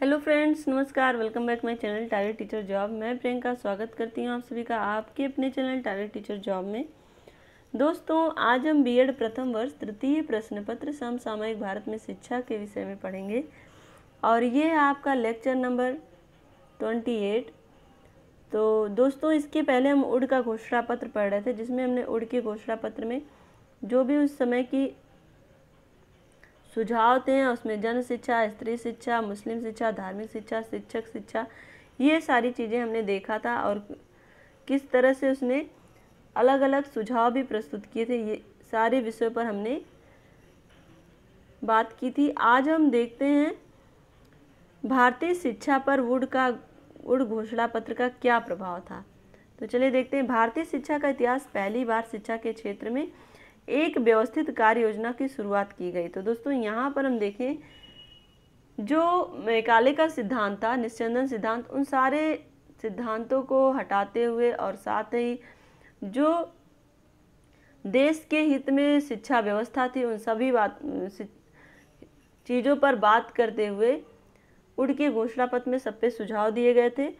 Hello friends, नमस्कार। Welcome back my channel target teacher job. मैं प्रियंका स्वागत करती हूँ आप सभी का आपके अपने चैनल टारगेट टीचर जॉब में। दोस्तों, आज हम बीएड प्रथम वर्ष तृतीय प्रश्न पत्र समसामयिक भारत में शिक्षा के विषय में पढ़ेंगे और ये है आपका लेक्चर नंबर 28। तो दोस्तों, इसके पहले हम उड़ का घोषणा पत्र पढ़ रहे थे, जिसमें हमने उड़ के घोषणा पत्र में जो भी उस समय की सुझाव थे उसमें जन शिक्षा, स्त्री शिक्षा, मुस्लिम शिक्षा, धार्मिक शिक्षा, शिक्षक शिक्षा, ये सारी चीज़ें हमने देखा था और किस तरह से उसने अलग अलग सुझाव भी प्रस्तुत किए थे। ये सारे विषयों पर हमने बात की थी। आज हम देखते हैं भारतीय शिक्षा पर उड़ घोषणा पत्र का क्या प्रभाव था। तो चलिए देखते हैं। भारतीय शिक्षा का इतिहास। पहली बार शिक्षा के क्षेत्र में एक व्यवस्थित कार्य योजना की शुरुआत की गई। तो दोस्तों, यहाँ पर हम देखें जो मैकाले का सिद्धांत था, निस्यंदन सिद्धांत, उन सारे सिद्धांतों को हटाते हुए और साथ ही जो देश के हित में शिक्षा व्यवस्था थी उन सभी चीज़ों पर बात करते हुए उड़ के घोषणा पत्र में सब पे सुझाव दिए गए थे।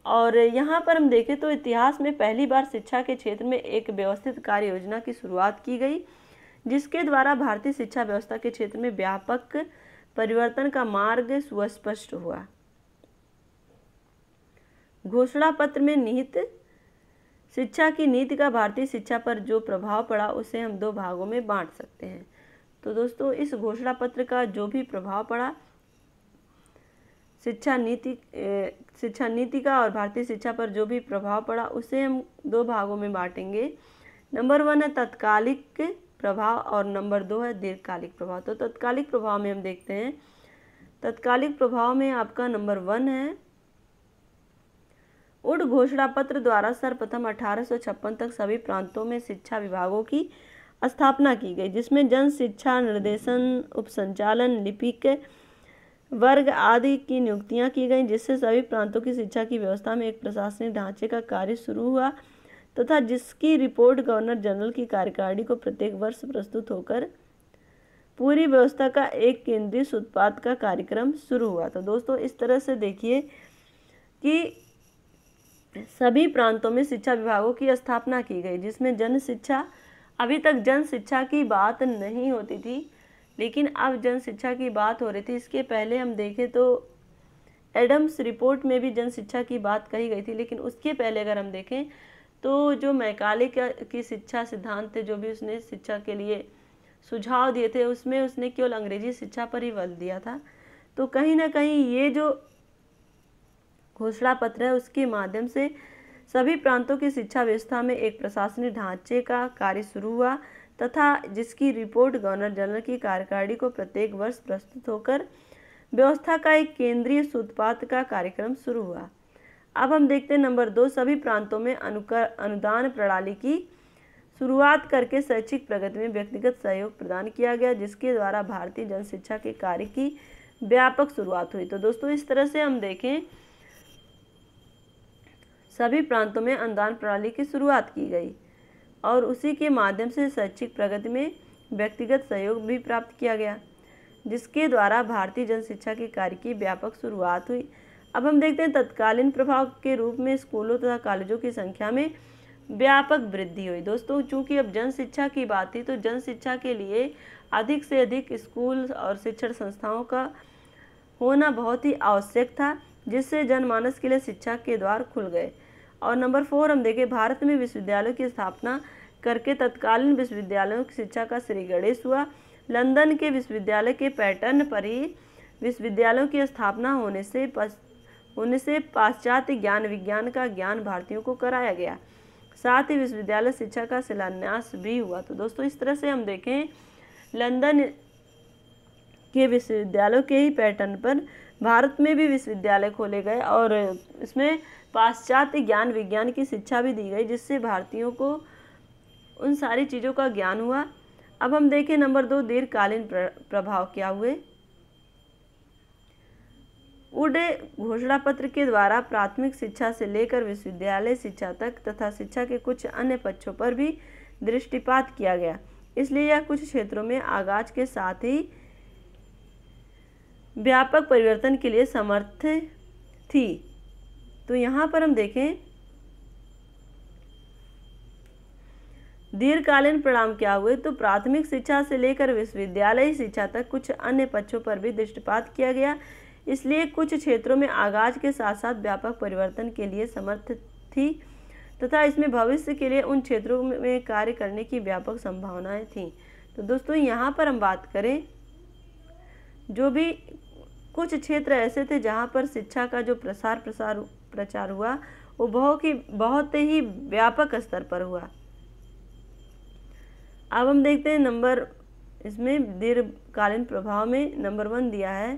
और यहाँ पर हम देखें तो इतिहास में पहली बार शिक्षा के क्षेत्र में एक व्यवस्थित कार्य योजना की शुरुआत की गई, जिसके द्वारा भारतीय शिक्षा व्यवस्था के क्षेत्र में व्यापक परिवर्तन का मार्ग सुस्पष्ट हुआ। घोषणा पत्र में निहित शिक्षा की नीति का भारतीय शिक्षा पर जो प्रभाव पड़ा उसे हम दो भागों में बांट सकते हैं। तो दोस्तों, इस घोषणा पत्र का जो भी प्रभाव पड़ा शिक्षा नीति का और भारतीय शिक्षा पर जो भी प्रभाव पड़ा उसे हम दो भागों में बांटेंगे। नंबर 1 है तत्कालिक प्रभाव और नंबर 2 है दीर्घकालिक प्रभाव। तो तत्कालिक प्रभाव में हम देखते हैं। तत्कालिक प्रभाव में आपका नंबर 1 है, उड़ घोषणा पत्र द्वारा सर्वप्रथम 1856 तक सभी प्रांतों में शिक्षा विभागों की स्थापना की गई, जिसमें जन शिक्षा, निर्देशन, उपसंचालन, लिपिक वर्ग आदि की नियुक्तियां की गईं, जिससे सभी प्रांतों की शिक्षा की व्यवस्था में एक प्रशासनिक ढांचे का कार्य शुरू हुआ तथा जिसकी रिपोर्ट गवर्नर जनरल की कार्यकारिणी को प्रत्येक वर्ष प्रस्तुत होकर पूरी व्यवस्था का एक केंद्रीय सूत्रपात का कार्यक्रम शुरू हुआ। तो दोस्तों, इस तरह से देखिए कि सभी प्रांतों में शिक्षा विभागों की स्थापना की गई, जिसमें जन शिक्षा, अभी तक जन शिक्षा की बात नहीं होती थी लेकिन अब जन शिक्षा की बात हो रही थी। इसके पहले हम देखें तो एडम्स रिपोर्ट में भी जन शिक्षा की बात कही गई थी, लेकिन उसके पहले अगर हम देखें तो जो मैकाले की शिक्षा सिद्धांत थे, जो भी उसने शिक्षा के लिए सुझाव दिए थे, उसमें उसने केवल अंग्रेजी शिक्षा पर ही बल दिया था। तो कहीं ना कहीं ये जो घोषणा पत्र है उसके माध्यम से सभी प्रांतों की शिक्षा व्यवस्था में एक प्रशासनिक ढांचे का कार्य शुरू हुआ तथा जिसकी रिपोर्ट गवर्नर जनरल की कार्यकारिणी को प्रत्येक वर्ष प्रस्तुत होकर व्यवस्था का एक केंद्रीय सूत्रपात का कार्यक्रम शुरू हुआ। अब हम देखते हैं नंबर 2, सभी प्रांतों में अनुदान प्रणाली की शुरुआत करके शैक्षिक प्रगति में व्यक्तिगत सहयोग प्रदान किया गया, जिसके द्वारा भारतीय जन शिक्षा के कार्य की व्यापक शुरुआत हुई। तो दोस्तों, इस तरह से हम देखें सभी प्रांतों में अनुदान प्रणाली की शुरुआत की गई और उसी के माध्यम से शैक्षिक प्रगति में व्यक्तिगत सहयोग भी प्राप्त किया गया, जिसके द्वारा भारतीय जन शिक्षा के कार्य की व्यापक शुरुआत हुई। अब हम देखते हैं तत्कालीन प्रभाव के रूप में स्कूलों तथा कॉलेजों की संख्या में व्यापक वृद्धि हुई। दोस्तों, चूंकि अब जन शिक्षा की बात थी तो जन शिक्षा के लिए अधिक से अधिक स्कूल और शिक्षण संस्थाओं का होना बहुत ही आवश्यक था, जिससे जनमानस के लिए शिक्षा के द्वार खुल गए। और नंबर 4 हम देखें, भारत में विश्वविद्यालयों की स्थापना करके तत्कालीन विश्वविद्यालयों की शिक्षा का श्री गणेश हुआ। लंदन के विश्वविद्यालय के पैटर्न पर ही विश्वविद्यालयों की स्थापना होने से पाश्चात्य ज्ञान विज्ञान का ज्ञान भारतीयों को कराया गया, साथ ही विश्वविद्यालय शिक्षा का शिलान्यास भी हुआ। तो दोस्तों, इस तरह से हम देखें लंदन के विश्वविद्यालयों के ही पैटर्न पर भारत में भी विश्वविद्यालय खोले गए और इसमें पाश्चात्य ज्ञान विज्ञान की शिक्षा भी दी गई, जिससे भारतीयों को उन सारी चीज़ों का ज्ञान हुआ। अब हम देखें नंबर 2, दीर्घकालीन प्रभाव क्या हुए। उड़ घोषणा पत्र के द्वारा प्राथमिक शिक्षा से लेकर विश्वविद्यालय शिक्षा तक तथा शिक्षा के कुछ अन्य पक्षों पर भी दृष्टिपात किया गया, इसलिए यह कुछ क्षेत्रों में आगाज के साथ ही व्यापक परिवर्तन के लिए समर्थ थी। तो यहाँ पर हम देखें दीर्घकालीन परिणाम क्या हुए, तो प्राथमिक शिक्षा से लेकर विश्वविद्यालय शिक्षा तक कुछ अन्य पक्षों पर भी दृष्टिपात किया गया, इसलिए कुछ क्षेत्रों में आगाज के साथ साथ व्यापक परिवर्तन के लिए समर्थ थी तथा इसमें भविष्य के लिए उन क्षेत्रों में कार्य करने की व्यापक संभावनाएं थीं। तो दोस्तों यहाँ पर हम बात करें, जो भी कुछ क्षेत्र ऐसे थे जहाँ पर शिक्षा का जो प्रचार हुआ वो बहुत ही व्यापक स्तर पर हुआ। अब हम देखते हैं इसमें दीर्घकालीन प्रभाव में नंबर 1 दिया है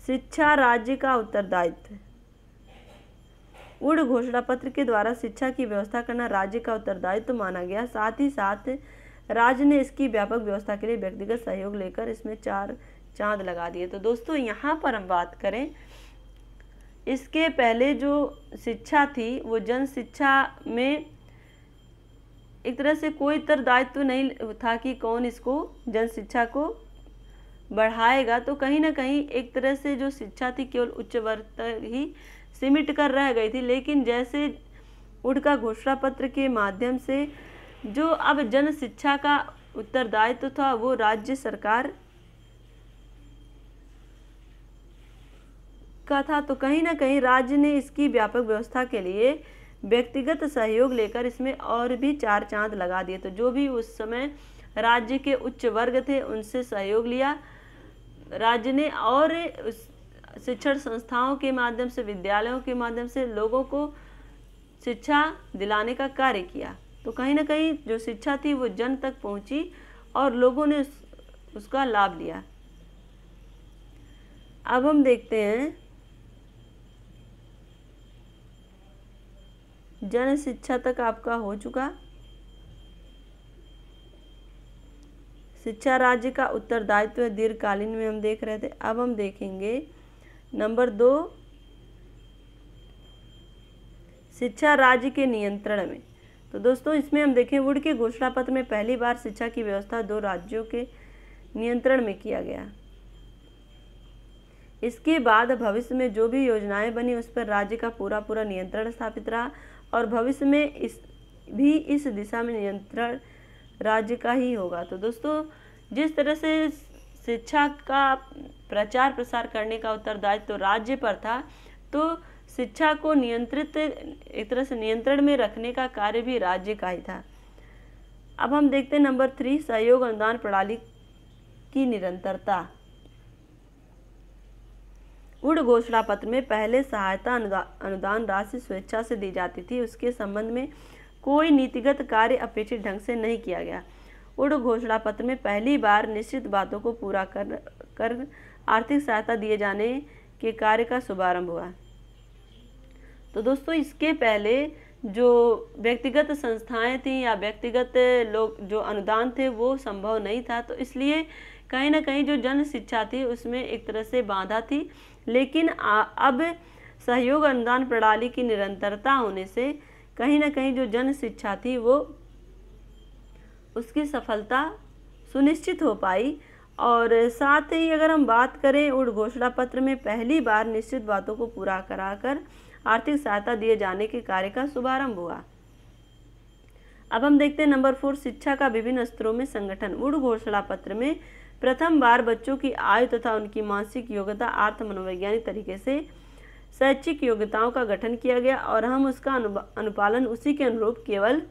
शिक्षा राज्य का उत्तरदायित्व। उड़ घोषणा पत्र के द्वारा शिक्षा की व्यवस्था करना राज्य का उत्तरदायित्व माना गया। साथ ही साथ राज्य ने इसकी व्यापक व्यवस्था के लिए व्यक्तिगत सहयोग लेकर इसमें 4 चांद लगा दिए। तो दोस्तों यहाँ पर हम बात करें, इसके पहले जो शिक्षा थी वो जन शिक्षा में एक तरह से कोई उत्तरदायित्व नहीं था कि कौन इसको जन शिक्षा को बढ़ाएगा। तो कहीं ना कहीं एक तरह से जो शिक्षा थी केवल उच्च वर्ग तक ही सीमित कर रह गई थी। लेकिन जैसे उड़ का घोषणा पत्र के माध्यम से जो अब जन शिक्षा का उत्तरदायित्व था वो राज्य सरकार का था, तो कहीं ना कहीं राज्य ने इसकी व्यापक व्यवस्था के लिए व्यक्तिगत सहयोग लेकर इसमें और भी 4 चांद लगा दिए। तो जो भी उस समय राज्य के उच्च वर्ग थे उनसे सहयोग लिया राज्य ने और शिक्षण संस्थाओं के माध्यम से, विद्यालयों के माध्यम से लोगों को शिक्षा दिलाने का कार्य किया। तो कहीं ना कहीं जो शिक्षा थी वो जन तक पहुंची और लोगों ने उसका लाभ लिया। अब हम देखते हैं जन शिक्षा तक आपका हो चुका। शिक्षा राज्य का उत्तरदायित्व दीर्घकालीन में हम देख रहे थे। अब हम देखेंगे नंबर 2 शिक्षा राज्य के नियंत्रण में। तो दोस्तों इसमें हम देखें वुड के घोषणा पत्र में पहली बार शिक्षा की व्यवस्था 2 राज्यों के नियंत्रण में किया गया। इसके बाद भविष्य में जो भी योजनाएं बनी उस पर राज्य का पूरा नियंत्रण स्थापित रहा और भविष्य में इस दिशा में नियंत्रण राज्य का ही होगा। तो दोस्तों जिस तरह से शिक्षा का प्रचार प्रसार करने का उत्तरदायित्व तो राज्य पर था, तो शिक्षा को नियंत्रित एक तरह से नियंत्रण में रखने का कार्य भी राज्य का ही था। अब हम देखते हैं नंबर 3 सहयोग अनुदान प्रणाली की निरंतरता। उड़ घोषणा पत्र में पहले सहायता अनुदान राशि स्वेच्छा से दी जाती थी, उसके संबंध में कोई नीतिगत कार्य अपेक्षित ढंग से नहीं किया गया। उड़ घोषणा पत्र में पहली बार निश्चित बातों को पूरा कर आर्थिक सहायता दिए जाने के कार्य का शुभारंभ हुआ। तो दोस्तों इसके पहले जो व्यक्तिगत संस्थाएं थी या व्यक्तिगत लोग जो अनुदान थे वो संभव नहीं था, तो इसलिए कहीं ना कहीं जो जन शिक्षा थी उसमें एक तरह से बाधा थी। लेकिन अब सहयोग अनुदान प्रणाली की निरंतरता होने से कहीं ना कहीं जो जन शिक्षा थी वो उसकी सफलता सुनिश्चित हो पाई। और साथ ही अगर हम बात करें उड़ घोषणा पत्र में पहली बार निश्चित बातों को पूरा कराकर आर्थिक सहायता दिए जाने के कार्य का शुभारंभ हुआ। अब हम देखते हैं नंबर 4 शिक्षा का विभिन्न स्तरों में संगठन। उड़ घोषणा पत्र में प्रथम बार बच्चों की आयु तथा उनकी मानसिक योग्यता अर्थ मनोवैज्ञानिक तरीके से शैक्षिक योग्यताओं का गठन किया गया और हम उसका अनुपालन उसी के अनुरूप केवल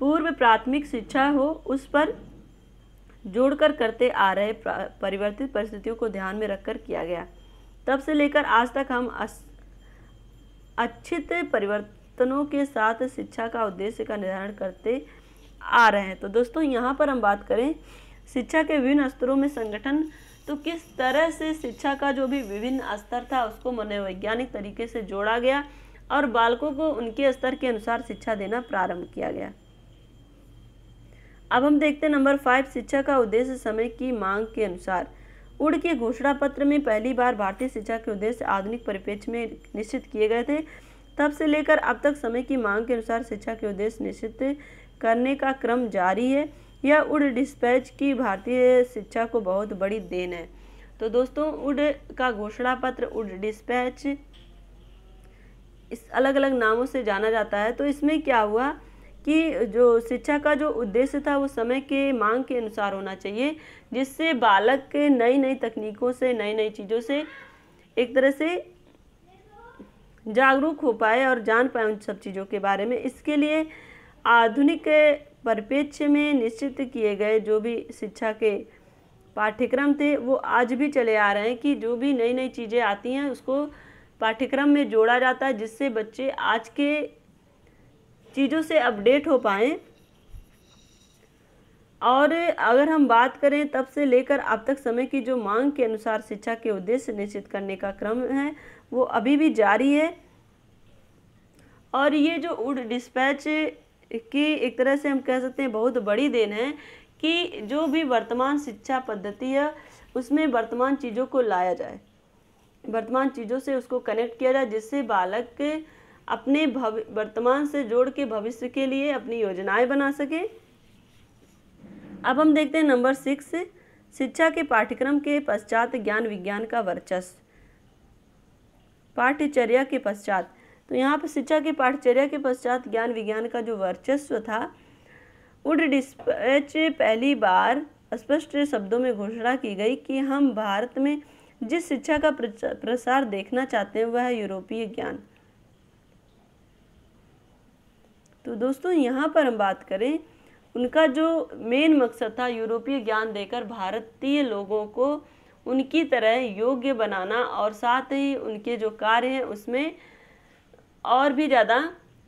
पूर्व प्राथमिक शिक्षा हो उस पर जोड़कर करते आ रहे परिवर्तित परिस्थितियों को ध्यान में रखकर किया गया। तब से लेकर आज तक हम अच्छित परिवर्तनों के साथ शिक्षा का उद्देश्य का निर्धारण करते आ रहे हैं। तो दोस्तों यहाँ पर हम बात करें शिक्षा के विभिन्न स्तरों में संगठन, तो किस तरह से शिक्षा का जो भी विभिन्न स्तर था उसको मनोवैज्ञानिक तरीके से जोड़ा गया और बालकों को उनके स्तर के अनुसार शिक्षा देना प्रारंभ किया गया। अब हम देखते हैं नंबर 5 शिक्षा का उद्देश्य समय की मांग के अनुसार। उड़ के घोषणा पत्र में पहली बार भारतीय शिक्षा के उद्देश्य आधुनिक परिप्रेक्ष्य में निश्चित किए गए थे। तब से लेकर अब तक समय की मांग के अनुसार शिक्षा के उद्देश्य निश्चित करने का क्रम जारी है। यह उड़ डिस्पैच की भारतीय शिक्षा को बहुत बड़ी देन है। तो दोस्तों, उड़ का घोषणा पत्र, उड़ डिस्पैच, इस अलग अलग नामों से जाना जाता है। तो इसमें क्या हुआ कि जो शिक्षा का जो उद्देश्य था वो समय के मांग के अनुसार होना चाहिए, जिससे बालक के नई नई तकनीकों से, नई नई चीज़ों से एक तरह से जागरूक हो पाए और जान पाए उन सब चीज़ों के बारे में। इसके लिए आधुनिक परिप्रेक्ष्य में निश्चित किए गए जो भी शिक्षा के पाठ्यक्रम थे वो आज भी चले आ रहे हैं कि जो भी नई नई चीज़ें आती हैं उसको पाठ्यक्रम में जोड़ा जाता है, जिससे बच्चे आज के चीज़ों से अपडेट हो पाएँ। और अगर हम बात करें तब से लेकर अब तक समय की जो मांग के अनुसार शिक्षा के उद्देश्य निश्चित करने का क्रम है वो अभी भी जारी है। और ये जो उड़ डिस्पैच की एक तरह से हम कह सकते हैं बहुत बड़ी देन है कि जो भी वर्तमान शिक्षा पद्धति है उसमें वर्तमान चीज़ों को लाया जाए, वर्तमान चीज़ों से उसको कनेक्ट किया जाए, जिससे बालक अपने वर्तमान से जोड़ के भविष्य के लिए अपनी योजनाएं बना सके। अब हम देखते हैं नंबर 6, शिक्षा के पाठ्यक्रम के पश्चात ज्ञान विज्ञान का वर्चस्व। पाठ्यचर्या के पश्चात, तो यहाँ पर शिक्षा के पाठ्यचर्या के पश्चात ज्ञान विज्ञान का जो वर्चस्व था, उड़ डिस्पैच पहली बार स्पष्ट शब्दों में घोषणा की गई कि हम भारत में जिस शिक्षा का प्रसार देखना चाहते हैं वह है यूरोपीय ज्ञान। तो दोस्तों, यहाँ पर हम बात करें, उनका जो मेन मकसद था यूरोपीय ज्ञान देकर भारतीय लोगों को उनकी तरह योग्य बनाना और साथ ही उनके जो कार्य हैं उसमें और भी ज़्यादा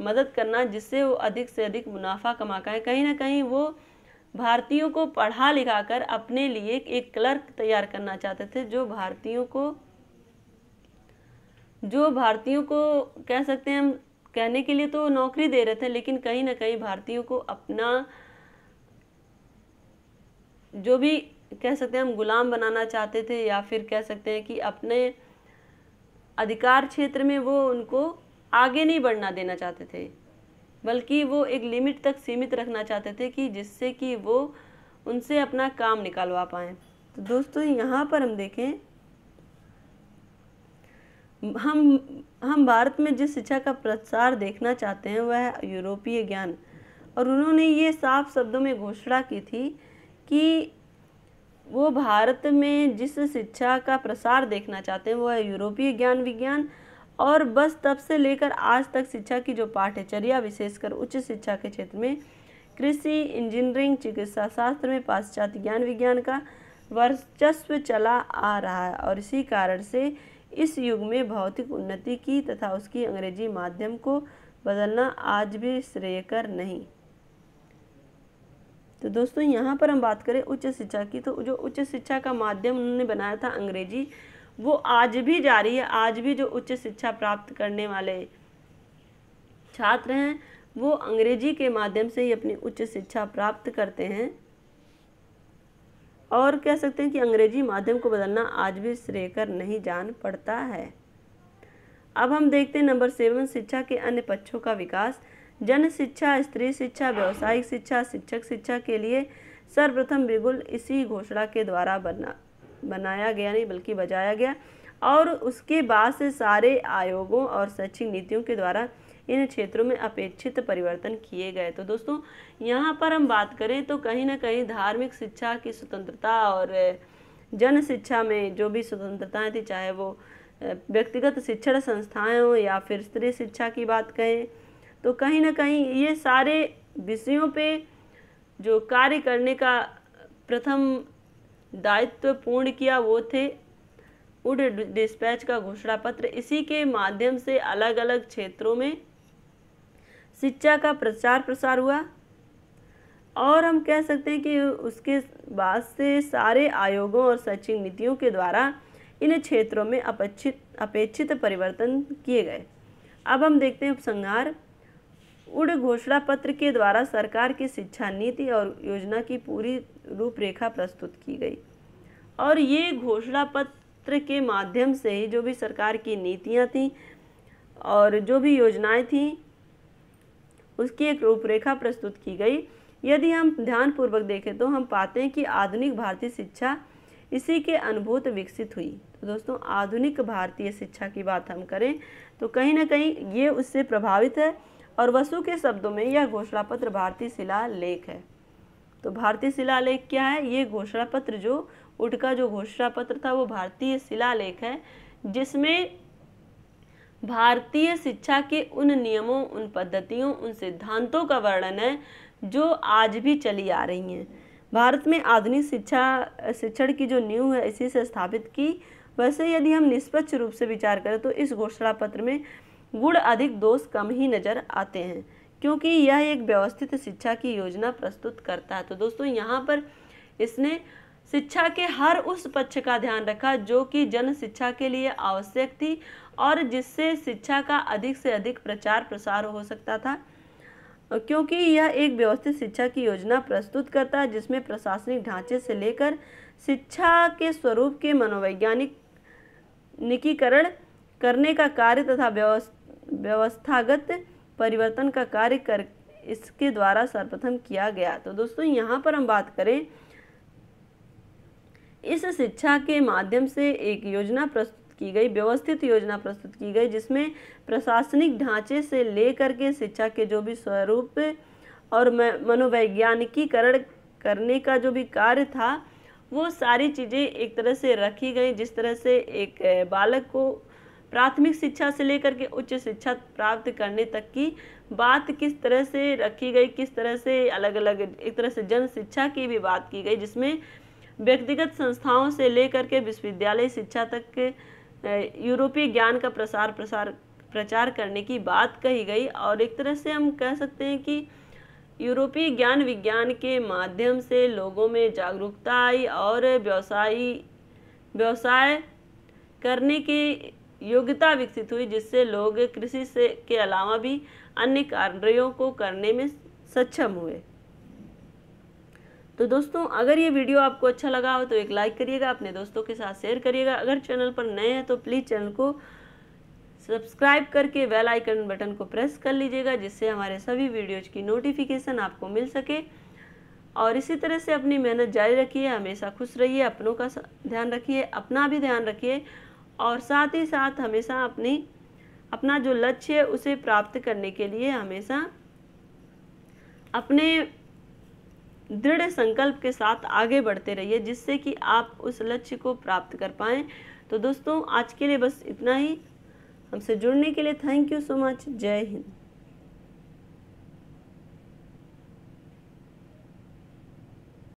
मदद करना, जिससे वो अधिक से अधिक मुनाफा कमा पाए। कहीं ना कहीं वो भारतीयों को पढ़ा लिखा कर अपने लिए एक क्लर्क तैयार करना चाहते थे, जो भारतीयों को कह सकते हैं, हम कहने के लिए तो नौकरी दे रहे थे, लेकिन कहीं ना कहीं भारतीयों को अपना जो भी कह सकते हैं हम गुलाम बनाना चाहते थे, या फिर कह सकते हैं कि अपने अधिकार क्षेत्र में वो उनको आगे नहीं बढ़ना देना चाहते थे, बल्कि वो एक लिमिट तक सीमित रखना चाहते थे कि जिससे कि वो उनसे अपना काम निकालवा पाएँ। तो दोस्तों, यहाँ पर हम देखें, हम भारत में जिस शिक्षा का प्रसार देखना चाहते हैं वह है यूरोपीय ज्ञान। और उन्होंने ये साफ शब्दों में घोषणा की थी कि वो भारत में जिस शिक्षा का प्रसार देखना चाहते हैं वो है यूरोपीय ज्ञान विज्ञान। और बस तब से लेकर आज तक शिक्षा की जो पाठ्यचर्या, विशेषकर उच्च शिक्षा के क्षेत्र में कृषि, इंजीनियरिंग, चिकित्सा शास्त्र में पाश्चात्य ज्ञान विज्ञान का वर्चस्व चला आ रहा है। और इसी कारण से इस युग में भौतिक उन्नति की तथा उसकी अंग्रेजी माध्यम को बदलना आज भी श्रेयकर नहीं। तो दोस्तों, यहाँ पर हम बात करें उच्च शिक्षा की, तो जो उच्च शिक्षा का माध्यम उन्होंने बनाया था अंग्रेजी, वो आज भी जारी है। आज भी जो उच्च शिक्षा प्राप्त करने वाले छात्र हैं वो अंग्रेजी के माध्यम से ही अपनी उच्च शिक्षा प्राप्त करते हैं। और कह सकते हैं कि अंग्रेजी माध्यम को बदलना आज भी श्रेयकर नहीं जान पड़ता है। अब हम देखते हैं नंबर 7, शिक्षा के अन्य पक्षों का विकास। जन शिक्षा, स्त्री शिक्षा, व्यावसायिक शिक्षा, शिक्षक शिक्षा के लिए सर्वप्रथम बिगुल इसी घोषणा के द्वारा बनाया गया, नहीं बल्कि बजाया गया। और उसके बाद से सारे आयोगों और शैक्षिक नीतियों के द्वारा इन क्षेत्रों में अपेक्षित परिवर्तन किए गए। तो दोस्तों, यहाँ पर हम बात करें तो कहीं ना कहीं धार्मिक शिक्षा की स्वतंत्रता और जन शिक्षा में जो भी स्वतंत्रताएं थी, चाहे वो व्यक्तिगत शिक्षण संस्थाएं हो या फिर स्त्री शिक्षा की बात कहें, तो कहीं ना कहीं ये सारे विषयों पे जो कार्य करने का प्रथम दायित्व पूर्ण किया वो थे उड़ डिस्पैच का घोषणा पत्र। इसी के माध्यम से अलग अलग क्षेत्रों में शिक्षा का प्रचार प्रसार हुआ। और हम कह सकते हैं कि उसके बाद से सारे आयोगों और शैक्षिक नीतियों के द्वारा इन क्षेत्रों में अपेक्षित परिवर्तन किए गए। अब हम देखते हैं उपसंहार। उड़ घोषणा पत्र के द्वारा सरकार की शिक्षा नीति और योजना की पूरी रूपरेखा प्रस्तुत की गई। और ये घोषणा पत्र के माध्यम से ही जो भी सरकार की नीतियाँ थीं और जो भी योजनाएं थीं उसकी एक रूपरेखा प्रस्तुत की गई। यदि हम ध्यानपूर्वक देखें तो हम पाते हैं कि आधुनिक भारतीय शिक्षा इसी के अनुभूत विकसित हुई। तो दोस्तों आधुनिक भारतीय शिक्षा की बात हम करें तो कहीं ना कहीं ये उससे प्रभावित है। और वसु के शब्दों में यह घोषणा पत्र भारतीय शिलालेख है। तो भारतीय शिलालेख क्या है? ये घोषणा पत्र, जो उठ का जो घोषणा पत्र था वो भारतीय शिलालेख है, जिसमें भारतीय शिक्षा के उन नियमों, उन पद्धतियों, उन सिद्धांतों का वर्णन है जो आज भी चली आ रही हैं। भारत में आधुनिक शिक्षण की जो नींव है इसी से स्थापित की। वैसे यदि हम निष्पक्ष रूप से विचार करें तो इस घोषणा पत्र में गुण अधिक, दोष कम ही नजर आते हैं, क्योंकि यह एक व्यवस्थित शिक्षा की योजना प्रस्तुत करता है। तो दोस्तों यहाँ पर इसने शिक्षा के हर उस पक्ष का ध्यान रखा जो कि जन शिक्षा के लिए आवश्यक थी और जिससे शिक्षा का अधिक से अधिक प्रचार प्रसार हो सकता था, क्योंकि यह एक व्यवस्थित शिक्षा की योजना प्रस्तुत करता है जिसमें प्रशासनिक ढांचे से लेकर शिक्षा के स्वरूप के मनोवैज्ञानिक निकीकरण करने का कार्य तथा व्यवस्थागत परिवर्तन का कार्य कर इसके द्वारा सर्वप्रथम किया गया। तो दोस्तों यहाँ पर हम बात करें, इस शिक्षा के माध्यम से एक योजना प्रस्तुत की गई, व्यवस्थित योजना प्रस्तुत की गई, जिसमें प्रशासनिक ढांचे से लेकर के शिक्षा के जो भी स्वरूप और मनोवैज्ञानिकीकरण करने का जो भी कार्य था वो सारी चीज़ें एक तरह से रखी गई। जिस तरह से एक बालक को प्राथमिक शिक्षा से लेकर के उच्च शिक्षा प्राप्त करने तक की बात किस तरह से रखी गई, किस तरह से अलग अलग एक तरह से जन शिक्षा की भी बात की गई, जिसमें व्यक्तिगत संस्थाओं से लेकर के विश्वविद्यालय शिक्षा तक यूरोपीय ज्ञान का प्रचार करने की बात कही गई। और एक तरह से हम कह सकते हैं कि यूरोपीय ज्ञान विज्ञान के माध्यम से लोगों में जागरूकता आई और व्यवसाय करने की योग्यता विकसित हुई, जिससे लोग कृषि से के अलावा भी अन्य कार्यों को करने में सक्षम हुए। तो दोस्तों अगर ये वीडियो आपको अच्छा लगा हो तो एक लाइक करिएगा, अपने दोस्तों के साथ शेयर करिएगा। अगर चैनल पर नए हैं तो प्लीज़ चैनल को सब्सक्राइब करके बेल आइकन बटन को प्रेस कर लीजिएगा, जिससे हमारे सभी वीडियोज की नोटिफिकेशन आपको मिल सके। और इसी तरह से अपनी मेहनत जारी रखिए, हमेशा खुश रहिए, अपनों का ध्यान रखिए, अपना भी ध्यान रखिए और साथ ही साथ हमेशा अपना जो लक्ष्य है उसे प्राप्त करने के लिए हमेशा अपने दृढ़ संकल्प के साथ आगे बढ़ते रहिए, जिससे कि आप उस लक्ष्य को प्राप्त कर पाएँ। तो दोस्तों आज के लिए बस इतना ही। हमसे जुड़ने के लिए थैंक यू सो मच। जय हिंद।